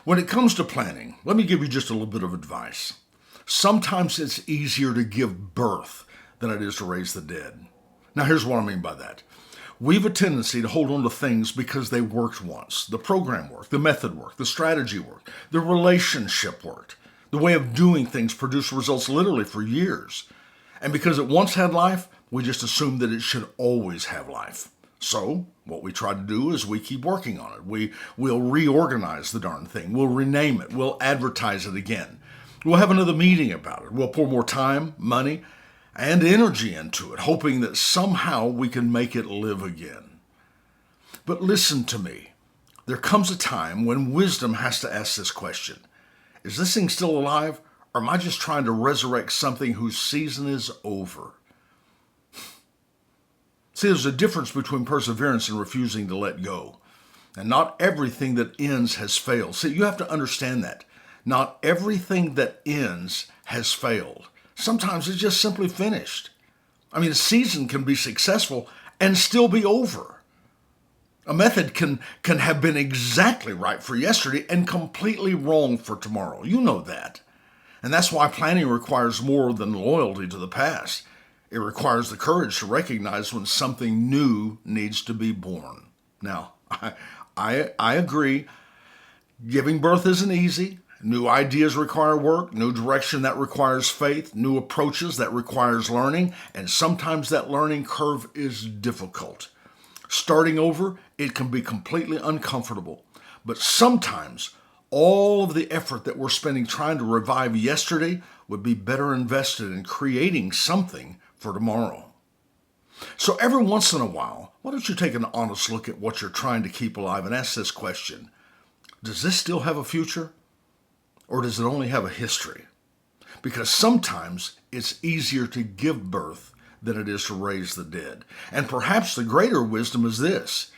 When it comes to planning, let me give you just a little bit of advice. Sometimes it's easier to give birth than it is to raise the dead. Now, here's what I mean by that. We have a tendency to hold on to things because they worked once. The program worked, the method worked, the strategy worked, the relationship worked. The way of doing things produced results literally for years. And because it once had life, we just assume that it should always have life. So, what we try to do is we keep working on it. We'll reorganize the darn thing. We'll rename it. We'll advertise it again. We'll have another meeting about it. We'll pour more time, money, and energy into it, hoping that somehow we can make it live again. But listen to me. There comes a time when wisdom has to ask this question. Is this thing still alive, or am I just trying to resurrect something whose season is over? See, there's a difference between perseverance and refusing to let go. And not everything that ends has failed. See, you have to understand that. Not everything that ends has failed. Sometimes it's just simply finished. I mean, a season can be successful and still be over. A method can have been exactly right for yesterday and completely wrong for tomorrow. You know that. And that's why planning requires more than loyalty to the past. It requires the courage to recognize when something new needs to be born. Now, I agree. Giving birth isn't easy. New ideas require work, new direction that requires faith, new approaches that requires learning, and sometimes that learning curve is difficult. Starting over, it can be completely uncomfortable. But sometimes all of the effort that we're spending trying to revive yesterday would be better invested in creating something for tomorrow. So every once in a while, why don't you take an honest look at what you're trying to keep alive and ask this question: does this still have a future? Or does it only have a history? Because sometimes it's easier to give birth than it is to raise the dead. And perhaps the greater wisdom is this: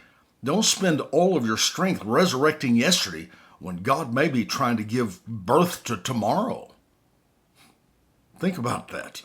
don't spend all of your strength resurrecting yesterday when God may be trying to give birth to tomorrow. Think about that.